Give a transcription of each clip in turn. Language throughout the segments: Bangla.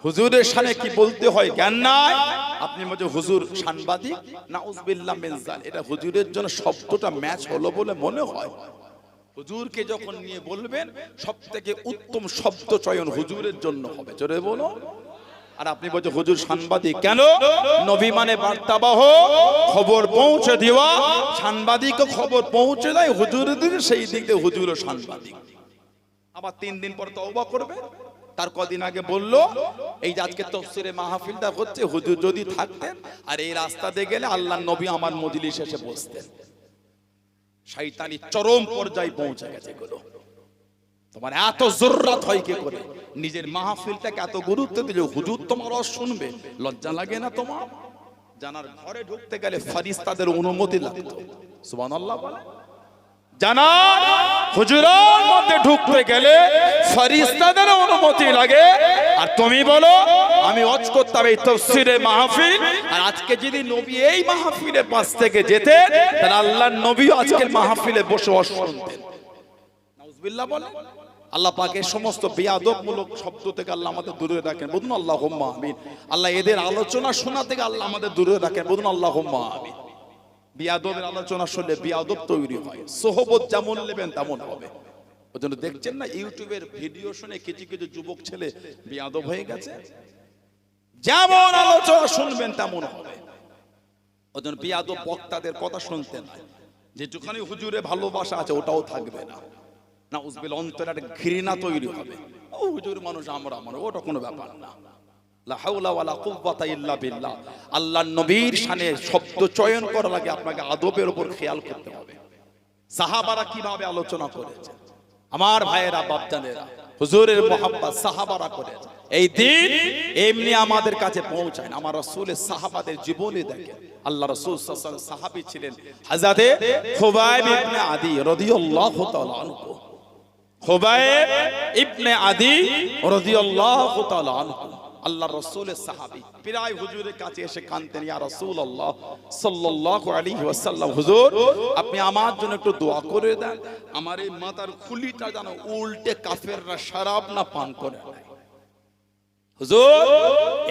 হুজুরের শানে কি বলতে হয় জ্ঞান নাই। আপনি বলছেন হুজুর সাংবাদিক, নাউজুবিল্লাহ মিন যালিক। এটা হুজুরের জন্য শব্দটা ম্যাচ হলো বলে মনে হয়। হুজুরকে যখন নিয়ে বলবেন সবথেকে উত্তম শব্দ চয়ন হুজুরের জন্য হবে, জোরে বলো। আর আপনি বলছেন হুজুর সাংবাদিক। কেন? নবী মানে বার্তাবাহ, খবর পৌঁছে দেওয়া। সাংবাদিকও খবর পৌঁছে দেয় হুজুরের দিকে, সেই দিক দিয়ে হুজুরও সাংবাদিক। আবার 3 দিন পর তওবা করবে। তার কদিন আগে বললো এই যে আজকে তাফসীরে মাহফিলটা হচ্ছে, হুজুর যদি থাকতেন আর এই রাস্তা দিয়ে গেলে আল্লাহর নবী আমার মজলিসে এসে বসতেন। শয়তানি চরম পর্যায়ে পৌঁছে গেছে এগুলো। তোমার এত জরুরত হয় কি করে নিজের মাহফিলটাকে এত গুরুত্ব দিলে হুজুর তোমার শুনবে? লজ্জা লাগে না তোমার? জানার ঘরে ঢুকতে গেলে ফেরেশতাদের অনুমতি লাগতো। সুবহানাল্লাহ বলে। জানার হুজুরের মধ্যে ঢুকতে গেলে ফেরেশতাদের অনুমতি লাগে। আর তুমি বলো আমি ওয়াজ করতাম এই তাফসীরে মাহফিল, আর আজকে যদি নবী এই মাহফিলের পাশ থেকে যেতেন তাহলে আল্লাহর নবী আজকের মাহফিলে বসে ওয়াজ শুনতেন। নাউজুবিল্লাহ বলে। আল্লাহ পাকের সমস্ত বেয়াদবমূলক শব্দ থেকে আল্লাহ আমাদের দূরে রাখেন, বলুন আল্লাহুম্মা আমিন। আল্লাহ এদের আলোচনা শোনা থেকে আল্লাহ আমাদের দূরে রাখেন, বলুন আল্লাহুম্মা আমিন। বিয়াদবের আলোচনা শুনলে বিয়াদব তৈরি হয়, সোহবত যেমন নেবেন তেমন হবে। ওই জন্য দেখছেন না ইউটিউবের ভিডিও শুনে কিছু কিছু যুবক ছেলে বিয়াদব হয়ে গেছে। যেমন আলোচনা শুনবেন তেমন হবে। ওই জন্য বিয়াদব বক্তাদের কথা শুনতে নাই। যেটুখানি হুজুরে ভালোবাসা আছে ওটাও থাকবে না। নাউজুবিল্লাহ, অন্তরে একটা ঘৃণা তৈরি হবে। ও হুজুর মানুষ, আমরা মানুষ, ওটা কোনো ব্যাপার না। লা হাওলা ওয়ালা কুওয়াতা ইল্লা বিল্লাহ। আল্লাহর নবীর শানে শব্দ চয়ন করা লাগে আপনাকে আদবের উপর খেয়াল করতে হবে। সাহাবারা কিভাবে আলোচনা করেছে, আমার ভাইয়েরা বাপজানেরা, হুজুরের মুহাব্বত সাহাবারা করেছে। এই দিন এমনি আমাদের কাছে পৌঁছায় না। আমার রাসূলের সাহাবাদের জীবনী দেখেন। আল্লাহ রাসূল সাল্লাল্লাহু আলাইহি ওয়াসাল্লাম সাহাবী ছিলেন হযরতে খুবাইব ইবনে আদি রাদিয়াল্লাহু তাআলা আনহু। খুবাইব ইবনে আদি রাদিয়াল্লাহু তাআলা আনহু আল্লাহ রাসূলের সাহাবী। প্রায় হুজুরের কাছে এসে কাঁদতেন, ইয়া রাসূলুল্লাহ সাল্লাল্লাহু আলাইহি ওয়াসাল্লাম, হুজুর আপনি আমার জন্য একটু দোয়া করে দেন। আমার এই মাথার খুলিটা যেন উল্টে কাফেররা শরাব না পান করে। হুজুর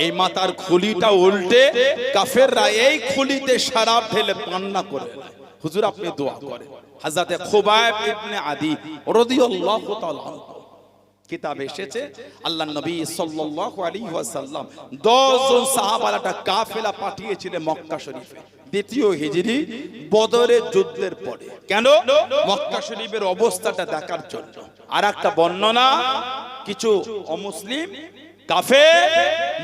এই মাথার খুলিটা উল্টে কাফেররা এই খুলিতে শরাব ঢেলে পান না করে। হুজুর আপনি দোয়া করেন। হযরতে খুবাইব ইবনে আদি রাদিয়াল্লাহু তাআলা আনহু কিতাবে এসেছে আল্লাহর নবী সাল্লাল্লাহু আলাইহি ওয়াসাল্লাম 10 জন সাহাবার একটা কাফেলা পাঠিয়েছিলেন মক্কা শরীফে দ্বিতীয় হিজরি বদরের যুদ্ধের পরে। কেন? মক্কা শরীফের অবস্থাটা দেখার জন্য। আর একটা বর্ণনা, কিছু অমুসলিম কাফের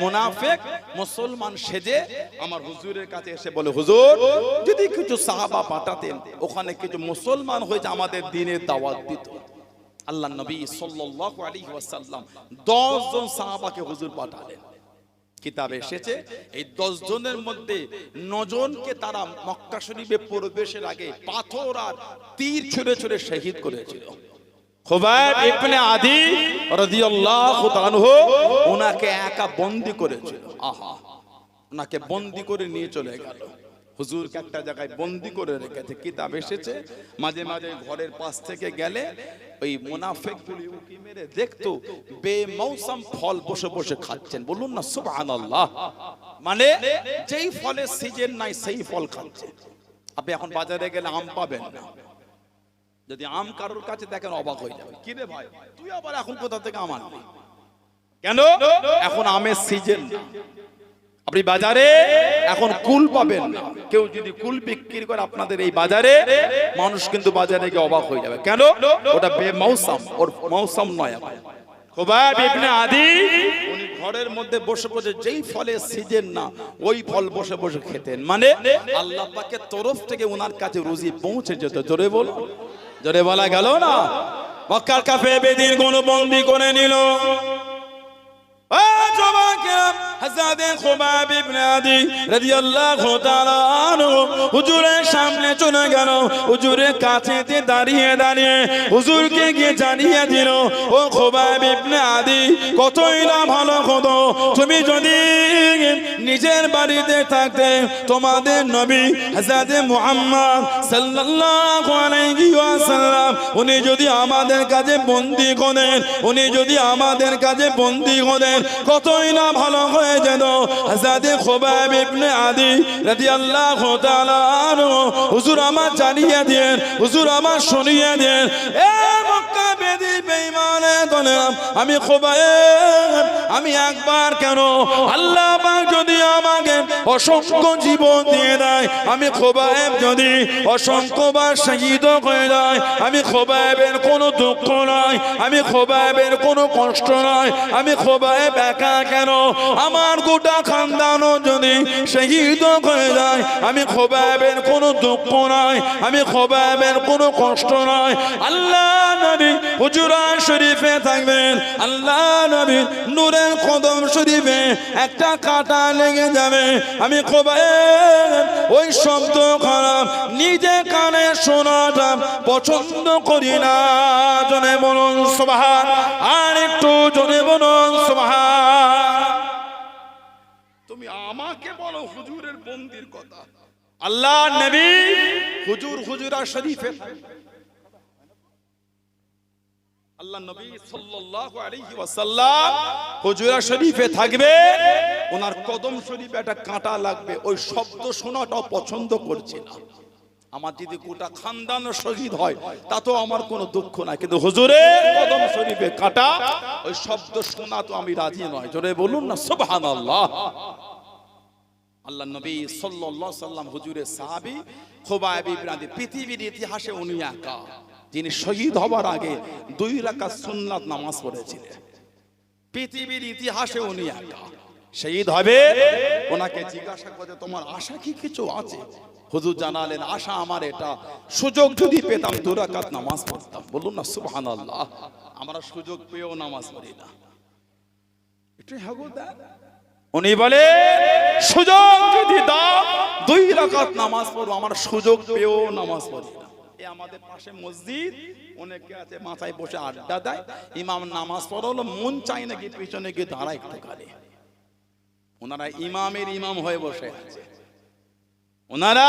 মুনাফিক মুসলমান সেজে আমার হুজুরের কাছে এসে বলে, হুজুর যদি কিছু সাহাবা পাঠাতেন ওখানে কিছু মুসলমান হয়ে আমাদের দ্বীনের দাওয়াত দিত। আল্লাহর নবী সাল্লাল্লাহু আলাইহি ওয়াসাল্লাম 10 জন সাহাবাকে হুজুর পাঠালেন। কিতাবে এসেছে এই 10 জনের মধ্যে 9 জনকে তারা মক্কা শরীফে প্রবেশের আগে পাথর আর তীর ছুঁড়ে ছুঁড়ে শহীদ করেছিল। খুবাইব ইবনে আদি রাদিয়াল্লাহু তাআলা আনহু ওনাকে একা বন্দী করেছিল। আহা, ওনাকে বন্দী করে নিয়ে চলে গেল। হুজুরকে একটা জায়গায় বন্দী করে রেখেছে। কিতাব এসেছে মাঝে মাঝে ঘরের পাশ থেকে গেলে ওই মুনাফিকগুলি উকি মেরে দেখতো বেমৌসম ফল বসে বসে খাচ্ছেন। বলুন না সুবহানাল্লাহ। মানে যেই ফলের সিজন নাই সেই ফল খাচ্ছে। আপনি এখন বাজারে গেলে আম পাবেন না। যদি আম কারোর কাছে দেখেন অবাক হয়ে যাবে, কি রে ভাই তুই আবার এখন কোথা থেকে আম আনবি? কেন? এখন আমের সিজন না। আপনি বাজারে এখন কুল পাবেন না। কেউ যদি কুল বিক্রি করে আপনাদের এই বাজারে, মানুষ কিন্তু বাজারে গিয়ে অবাক হয়ে যাবে। কেন? ওটা বেমৌসম, ওর মৌসম নয়। খুবাইব ইবনে আদি উনি ঘরের মধ্যে বসে বসে যেই ফলের সিজন না ওই ফল বসে বসে খেতেন। মানে আল্লাহ পাকের তরফ থেকে ওনার কাছে রুজি পৌঁছে যেত। জোরে বলো, জোরে বলা গেল না? মক্কার কাফের বেদিন কোন বন্দী করে নিল। হযরত খুবাইব ইবনে আদি রাদিয়াল্লাহু তাআলা আনহু হুজুরের সামনে চলে গেল। হুজুরের কাছেতে দাঁড়িয়ে দাঁড়িয়ে হুজুরকে গিয়ে জানিয়ে দিল, ও খুবাইব ইবনে আদি কতই না ভালো হতো তুমি যদি নিজের বাড়িতে থাকতে তোমাদের নবী হযরত মুহাম্মদ সাল্লাল্লাহু আলাইহি ওয়াসাল্লাম উনি যদি আমাদের কাছে বন্দী করেন, উনি যদি আমাদের কাছে বন্দী করেন, কতই না ভালো হয়ে যেত। হযরত খুবাইব ইবনে আদি রাদিয়াল্লাহু তাআলা আনহু, হুজুর আমার জানিয়ে দেন, হুজুর আমার শুনিয়ে দেন, এ মক্কা বেদি বেঈমানে দলেরাম, আমি খুবাইব, আমি একবার কেন, আল্লাহ পাক যদি আমাকে অসংখ্য জীবন দিয়ে দেয়, আমি খুবাইব যদি অসংখ্যবার শহীদ হয়ে যায়, আমি খুবাইবের কোনো দুঃখ নয়, আমি খুবাইবের কোনো কষ্ট নয়, আমি খুবাইব একা কেন, আমার গোটা খানদানও যদি শহীদ হয়ে যায়, আমি খুবাইবের কোনো দুঃখ নয়, আমি খুবাইবের কোনো কষ্ট নয়। আল্লাহ নবী হুজুরা শরীফে থাকবেন, আল্লাহ নবী নূরের কদম শরীফে একটা কাঁটা লেগে যাবে, আমি খুবাইব ওই শব্দ খারাপ নিজে কানে শোনাটা পছন্দ করি না। জনে বলুন সুবহান, আর একটু জনে বলুন সুবহান। তুমি আমাকে বলো হুজুরের বন্দির কথা, আল্লাহ নবী হুজুরা শরীফে আল্লাহ নবী সাল্লাল্লাহু আলাইহি ওয়াসাল্লাম হুজুরা শরীফে থাকবে, ওনার কদম শরীফে একটা কাঁটা লাগবে, ওই শব্দ শোনাটাও পছন্দ করছে না। আমার যদি গোটা খানদান শহীদ হয় তাতেও আমার কোনো দুঃখ নাই, কিন্তু হুজুরের কদম শরীফে কাঁটা, ওই শব্দ শোনা তো আমি রাজি নয়। জোরে বলুন না সুবহানাল্লাহ। আল্লাহ নবী সাল্লাল্লাহু আলাইহি সাল্লাম হুজুরের সাহাবী খুবাইব ইবনে আদি, পৃথিবীর ইতিহাসে উনি একা যিনি শহীদ হবার আগে 2 রাকাত সুন্নাত নামাজ পড়েছিলেন। পৃথিবীর ইতিহাসে উনি একা শহীদ হবে। ওনাকে জিজ্ঞাসা করে তোমার আশা কি কিছু আছে? হুজুর জানালেন আশা আমার এটা, সুযোগ যদি পেতাম 2 রাকাত নামাজ পড়তাম। বলুন না সুবহানাল্লাহ। আমরা সুযোগ পেয়েও নামাজ পড়ি না, একটু হাগুদা। উনি বলে সুযোগ যদি দাও 2 রাকাত নামাজ পড়বো, আমার সুযোগ পেয়েও নামাজ পড়ি না। আমাদের পাশে মসজিদ, অনেকে আছে মাথায় বসে আড্ডা দেয়, ইমাম নামাজ পড়ালো, মন চাই নাকি পিছনে গিয়ে দাঁড়ায় একটু কালে। ওনারা ইমামের ইমাম হয়ে বসে আছে, ওনারা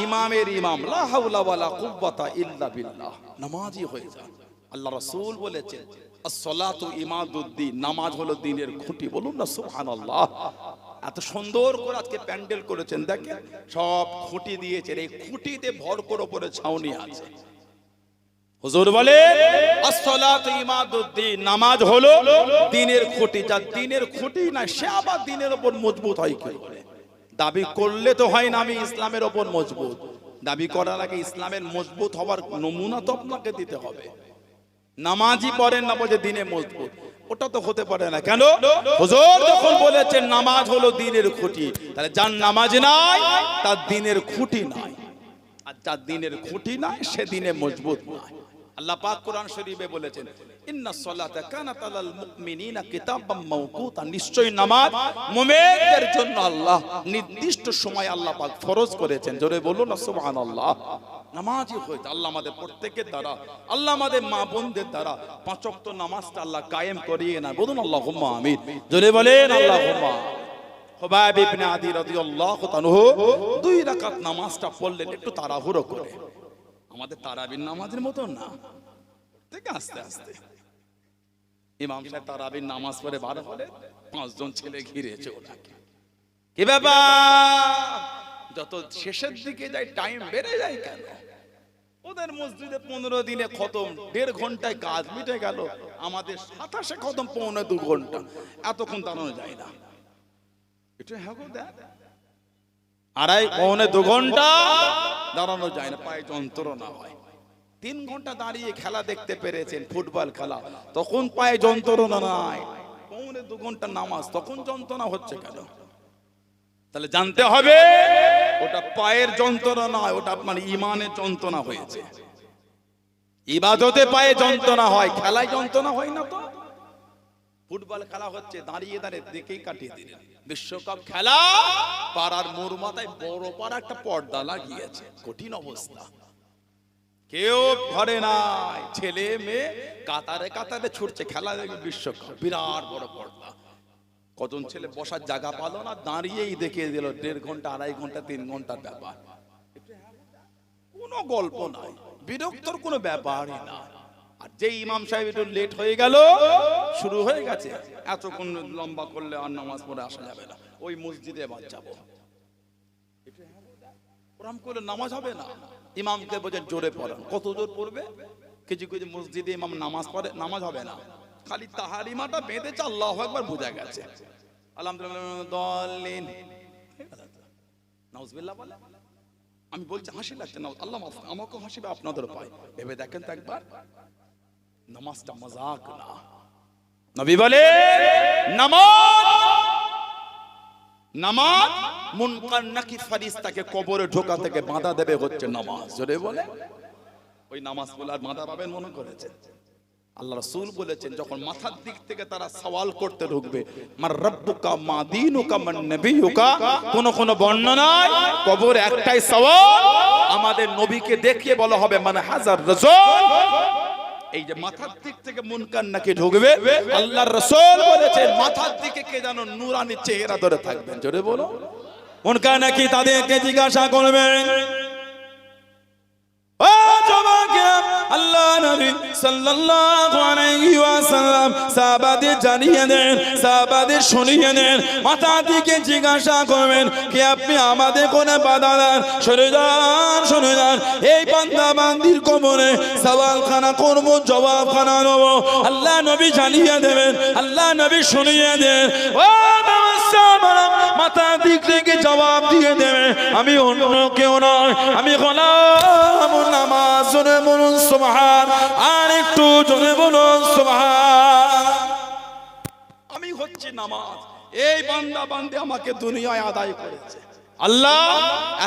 ইমামের ইমাম, লা হাওলা ওয়ালা কুওয়াতা ইল্লা বিল্লাহ, নামাজি হয়ে যায়। আল্লাহ রাসূল বলেছেন as-salatu imaduddin, নামাজ হলো দ্বীনের খুঁটি। বলুন না সুবহানাল্লাহ। এত সুন্দর করে আজকে প্যান্ডেল করেছেন, দেখেন সব খুঁটি দিয়েছেন, এই খুঁটিতে ভর করে উপরে ছাউনি আছে। হুজুর বলে as-salatu imaduddin, নামাজ হলো দ্বীনের খুঁটি। যার দ্বীনের খুঁটি না সে আবার দ্বীনের উপর মজবুত হয় কি করে? দাবি করলে তো হয় না আমি ইসলামের উপর মজবুত, দাবি করার আগে ইসলামের মজবুত হওয়ার নমুনা তো আপনাকে দিতে হবে। নামাজি পড়েন না বলে দিনে মজবুত, ওটা তো হতে পারে না। কেন? হুজুর যখন বলেছেন নামাজ হলো দ্বীনের খুঁটি, তাহলে যার নামাজ নাই তার দ্বীনের খুঁটি নাই, আর যার দ্বীনের খুঁটি নাই সে দ্বীনে মজবুত নয়। আল্লাহ পাক কোরআন শরীফে বলেছেন ইন্নাস সালাতা কানাত আলাল মুমিনিনা কিতাবাম মাওকুতা, নিশ্চয়ই নামাজ মুমিনদের জন্য আল্লাহ নির্দিষ্ট সময় আল্লাহ পাক ফরজ করেছেন। জোরে বলুন না সুবহানাল্লাহ। নামাজি হইতে আল্লাহ আমাদের প্রত্যেকের দ্বারা, আল্লাহ আমাদের মা বোনদের দ্বারা 5 ওয়াক্ত নামাজটা আল্লাহ কায়েম করিয়ে না। বলুন আল্লাহুম্মা আমিন। জোরে বলেন আল্লাহুম্মা। খুবাইব ইবনে আদি রাদিয়াল্লাহু তাআলা 2 রাকাত নামাজটা পড়লেন একটু তাড়াহুড়ো করে, আমাদের তারাবির নামাজের মতো না, ঠিক আস্তে আস্তে। ইমাম সাহেব তারাবির নামাজ পড়ে বার হলে 5 জন ছেলে ঘিরেছে ওনাকে। কি ব্যাপার? যত শেষের দিকে যায় টাইম বেড়ে যায় কেন? ওদের মসজিদে 15 দিনে খতম, 1.5 ঘন্টায় কাজ মিটে গেল। আমাদের 27-এ খতম 1.25 ঘন্টা, এতক্ষণ দাঁড়ানো যায় না। এটা হ্যাঁ দেখ 2.5 ঘন্টা দাঁড়ানো যায় না, পায়ে যন্ত্রণা হয়। 3 ঘন্টা দাঁড়িয়ে খেলা দেখতে পেরেছেন, ফুটবল খেলা, তখন পায়ে যন্ত্রণা নাই। 2.25 ঘন্টা নামাজ, তখন যন্ত্রণা হচ্ছে কেন? তাহলে জানতে হবে ওটা পায়ের যন্ত্রণা নয়, ওটা আপনার ইমানের যন্ত্রণা হয়েছে। ইবাদতে পায়ে যন্ত্রণা হয়, খেলায় যন্ত্রণা হয় না। তো ফুটবল খেলা হচ্ছে, দাঁড়িয়ে দাঁড়িয়ে দেখেই কাটিয়ে দিলেন। বিশ্বকাপ খেলা, পাড়ার মোড় মাথায় বড় পাড়া একটা পর্দা লাগিয়েছে, কঠিন অবস্থা, কেউ ঘরে নাই, ছেলে মেয়ে কাতারে কাতারে ছুটছে খেলা দেখবে। বিশ্বকাপ বিরাট বড় পর্দা, কজন ছেলে বসার জায়গা পালো না, দাঁড়িয়েই দেখিয়ে দিল 1.5 ঘন্টা 2.5 ঘন্টা 3 ঘন্টার ব্যাপার। কোনো গল্প নাই, বিরক্তর কোনো ব্যাপারই না। আর যে ইমাম সাহেব একটু লেট হয়ে গেল, শুরু হয়ে গেছে, এতক্ষণ লম্বা করলে আর নামাজ পড়ে আসা যাবে না, ওই মসজিদে বাদ যাবো, ওরম করলে নামাজ হবে না। ইমামকে বোঝে জোরে পড়ান, কত জোর পড়বে? কিছু কিছু মসজিদে ইমাম নামাজ পড়ে, নামাজ হবে না, খালি তাহারিমাটা বেঁধেছে, আল্লাহু আকবার বোঝা গেছে, আলহামদুলিল্লাহ নাউজুবিল্লাহ বলে। আমি বলছি হাসি লাগছে না, আল্লাহ মাফ, আমাকেও হাসিবে আপনাদের পায়, ভেবে দেখেন তো একবার, নামাজটা মজাক না। নবী বলে নামাজ মুনকার নাকির ফেরেশতাকে কবরে ঢোকা থেকে বাধা দেবে হচ্ছে নামাজ। জোরে বলে, ওই নামাজ বলে আর বাধা পাবেন মনে করেছে? আল্লাহ রাসূল বলেছেন, যখন মাথার দিক থেকে তারা সওয়াল করতে ঢুকবে, মার রাব্বুকা মা দীনুকা মান নবিয়ুকা, কোন বর্ণনায় কবরে একটাই সওয়াল, আমাদের নবীকে দেখিয়ে বলা হবে মান হাজার রাসূল। এই যে মাথার দিক থেকে মুনকার নাকি ঢুকবে, আল্লাহর রাসূল বলেছেন মাথার দিকে কে যেন নূরানি চেহারা ধরে থাকবেন। জোরে বলো, মুনকার নাকি তাদেরকে জিজ্ঞাসা করবেন, ও জবাকে আল্লাহ নবী সাল্লাল্লাহু আলাইহি ওয়াসাল্লাম সাহাবাদের জানিয়ে দেন, সাহাবাদের শুনিয়ে দেন, মাথা দিকে জিজ্ঞাসা করবেন কি আপনি আমাদের কোন বাধা দেন? শুনে যান, এই বান্দা বান্দির কবরে সওয়ালখানা করব, জবাবখানা নেব। আল্লাহ নবী জানিয়ে দেবেন, আল্লাহ নবী শুনিয়ে দেন, ও মাথা দিক থেকে জবাব দিয়ে দেবে, আমি অন্য কেউ নয়, আমি গোলাম নামাজ। জোরে বলুন সুবহান, আর একটু জোরে বলুন সুবহান। আমি হচ্ছে নামাজ, এই বান্দা বান্দি আমাকে দুনিয়ায় আদায় করেছে, আল্লাহ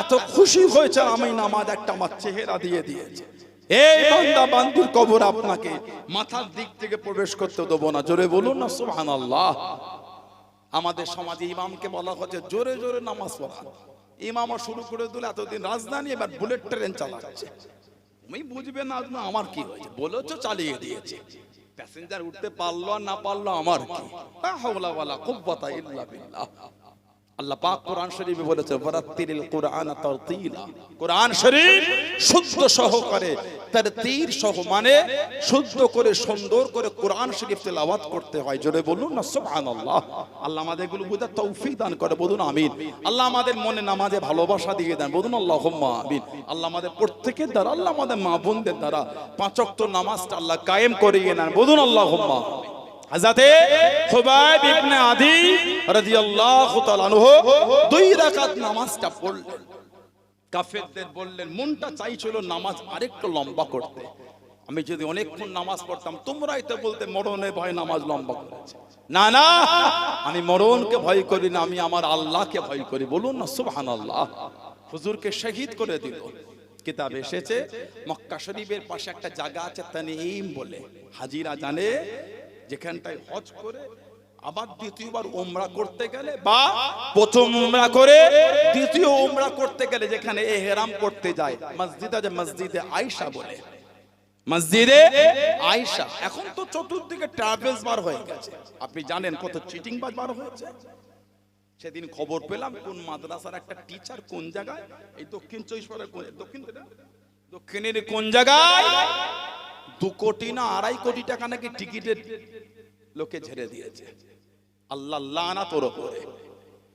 এত খুশি হয়েছে আমি নামাজ একটা আমার চেহারা দিয়ে দিয়েছে। এই বান্দা বান্দির কবর আপনাকে মাথার দিক থেকে প্রবেশ করতে দেবো না। জোরে বলুন না সুবহানাল্লাহ। আমাদের সমাজে ইমামকে বলা হচ্ছে জোরে জোরে নামাজ পড়া, ইমামও শুরু করে দিল এতদিন রাজধানী, এবার বুলেট ট্রেন চালাচ্ছে। তুমি বুঝবে না আমার কি হয়েছে, বলেছো চালিয়ে দিয়েছে, প্যাসেঞ্জার উঠতে পারলো আর না পারলো আমার কি, লা হাওলা ওয়ালা কুওয়াতা ইল্লা বিল্লাহ। আল্লাহ পাক কোরআন শরীফে বলেছে ওয়ারাত্তিলিল কুরআনা তারতিলা, কোরআন শরীফ শুদ্ধ সহকারে তারতিল সহ মানে শুদ্ধ করে সুন্দর করে কোরআন শরীফ তেলাওয়াত করতে হয়। জোরে বলুন না সুবহানাল্লাহ। আল্লাহ আমাদেরগুলো বুঝার তৌফিক দান করে, বলুন আমিন। আল্লাহ আমাদের মনে নামাজে ভালোবাসা দিয়ে দেন, বলুন আল্লাহুম্মা আমিন। আল্লাহ আমাদের প্রত্যেকের দ্বারা, আল্লাহ আমাদের মা বোনদের দ্বারা 5 ওয়াক্ত নামাজটা আল্লাহ কায়েম করিয়ে নেন, বলুন আল্লাহুম্মা। হযরতে খুবাইব ইবনে আদি রাদিয়াল্লাহু তাআলা আনহু 2 রাকাত নামাজটা পড়লেন, কাফেরদের বললেন, মনটা চাইছিল নামাজ আরেকটু লম্বা করতে, আমি যদি অনেকক্ষণ নামাজ পড়তাম, তোমরাই তো বলতে মরণে ভয় নামাজ লম্বা করেছে। না না, আমি মরণকে ভয় করি না, আমি আমার আল্লাহকে ভয় করি, বলুন না সুবহানাল্লাহ। হুজুরকে শহীদ করে দিল। কিতাব এসেছে মক্কা শরীফের পাশে একটা জায়গা আছে তানঈম বলে, হাজিরা জানে, যেখানটায় হজ করে আবার দ্বিতীয়বার উমরা করতে গেলে বা প্রথম উমরা করে দ্বিতীয় উমরা করতে গেলে যেখানে ইহরাম করতে যায়, মসজিদ আছে মসজিদে আয়েশা বলে, মসজিদে আয়েশা। এখন তো চতুর্দিকে ট্রাভেলস বার হয়ে গেছে, আপনি জানেন কত চিটিং বাজ বার হয়েছে। সেদিন খবর পেলাম কোন মাদ্রাসার একটা টিচার কোন জায়গায়, এই দক্ষিণ 24 দক্ষিণের কোন জায়গায় 2 কোটি না 2.5 কোটি টাকা নাকি টিকিটের লোকে ঝেড়ে দিয়েছে। আল্লাহ লানাত ওর উপরে,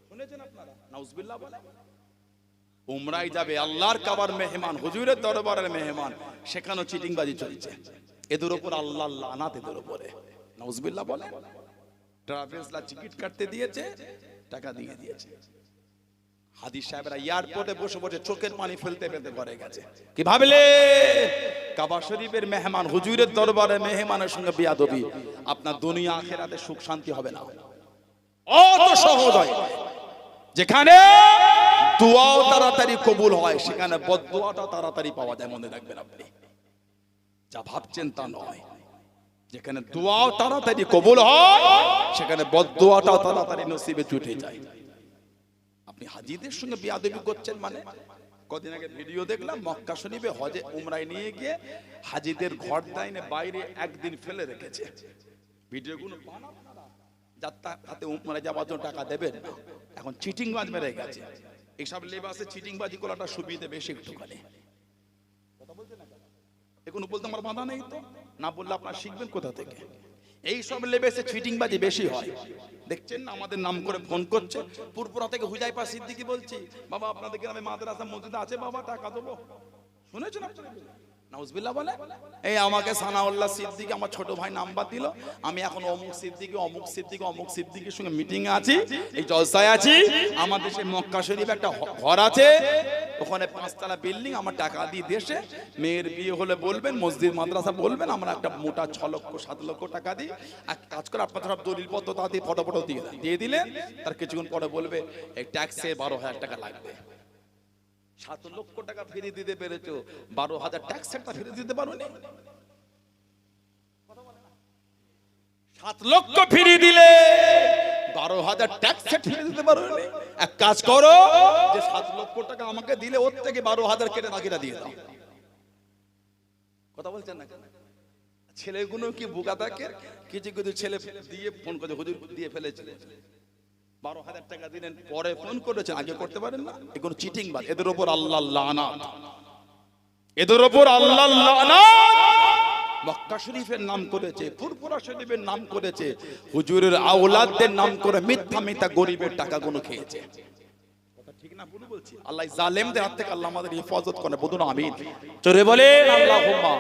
শুনেছেন আপনারা? নাউজুবিল্লাহ বলে। উমরায় যাবে, আল্লাহর কাবার মেহমান, হুজুরের দরবারের মেহমান, সেখানেও চিটিংবাজি চলছে। এদের উপর আল্লাহ লানাত, এদের উপরে। নাউজুবিল্লাহ বলে। ট্রাভেলসলা টিকিট কাটতে দিয়েছে, টাকা দিয়ে দিয়েছে। হাদিস সাহেবরা এয়ারপোর্টে বসে বসে চোখের পানি ফেলতে ফেলতে ঘরে গেছে। কি ভাবলে কাবা শরীফের মেহমান, হুজুরের দরবারে মেহমানের সঙ্গে বিয়াদবি, আপনার দুনিয়া আখিরাতে সুখ শান্তি হবে না। অত সহজ হয়। যেখানে দোয়াও তাড়াতাড়ি কবুল হয়, সেখানে বদদোয়াটা তাড়াতাড়ি পাওয়া যায়, মনে রাখবেন আপনি। যা ভাবছেন তা নয়। যেখানে দোয়াও তাড়াতাড়ি কবুল হয়, সেখানে বদদোয়াটাও তাড়াতাড়ি নসিবে জুটে যায়। আপনি হাজিদের সঙ্গে বিয়াদবি করছেন মানে? কদিন আগে ভিডিও দেখলাম, মক্কা শরীফে হজে উমরায় নিয়ে গিয়ে হাজিদের ঘর দাইনে বাইরে একদিন ফেলে রেখেছে। ভিডিওগুলো যার হাতে উমরা যাওয়ার জন্য টাকা দেবেন না। এখন চিটিং বাজ মেরে গেছে। এইসব লেবাসে চিটিং বাজি করাটা সুবিধা বেশি একটুখানি। এখন বলতে আমার বাধা নেই তো, না বললে আপনারা শিখবেন কোথা থেকে? এই সব লেবেসে চিটিং বাজি বেশি হয়। দেখছেন না আমাদের নাম করে ফোন করছে, পুরপুরা থেকে হুজাইফা সিদ্দিকী বলছি, বাবা আপনাদের গ্রামে মাদ্রাসা মসজিদ আছে, বাবা টাকা দেবো। শুনেছেন আপনারা? নাউজুবিল্লাহ বলে। এই আমাকে সানাউল্লাহ সিদ্দিকী আমার ছোট ভাই নাম্বার দিল, আমি এখন অমুক সিদ্দিকী অমুক সিদ্দিকী অমুক সিদ্দিকীর সঙ্গে মিটিং এ আছি, এই জলসায় আছি। আমাদের দেশে মক্কা শরীফে একটা ঘর আছে, ওখানে 5 তলা বিল্ডিং, আমার টাকা দিয়ে দেশে মেয়ের বিয়ে হলে বলবেন, মসজিদ মাদ্রাসা বলবেন, আমরা একটা মোটা 6 লক্ষ 7 লক্ষ টাকা দিই। এক কাজ করে আপনার সব দলিল পত্র তা দিয়ে ফটো দিয়ে দিলেন, তার কিছুক্ষণ পরে বলবে এই ট্যাক্সে 12,000 টাকা লাগবে। 7 লক্ষ টাকা ফিরে দিতে পেরেছো, 12,000 ট্যাক্সের টা ফিরে দিতে পারোনি। 7 লক্ষ ফিরে দিলে 12,000 ট্যাক্সের ফিরে দিতে পারোনি। এক কাজ করো, যে 7 লক্ষ টাকা আমাকে দিলে ওর থেকে 12,000 কেটে বাকিটা দিয়ে দাও। কথা বলছেন না কেন? ছেলেগুলো কি বোকা থাকে? কিছু কিছু ছেলে দিয়ে ফোন করে, হুজুর দিয়ে ফেলেছিল, 12,000 টাকা দিলেন, পরে ফোন করেছেন, আগে করতে পারেন না? এগুলো চিটিং বাজ। এদের উপর আল্লাহ লানাত, এদের উপর আল্লাহ লানাত। মক্কা শরীফের নাম করেছে, ফুরফুরা শরীফের নাম করেছে, হুজুরের আওলাদদের নাম করে মিথ্যা মিথ্যা গরিবের টাকাগুলো খেয়েছে। কথা ঠিক না ভুল বলছি? আল্লাহ জালেমদের হাত থেকে আল্লাহ আমাদের হেফাজত করে, বলুন আমিন। জোরে বলেন আল্লাহুম্মা।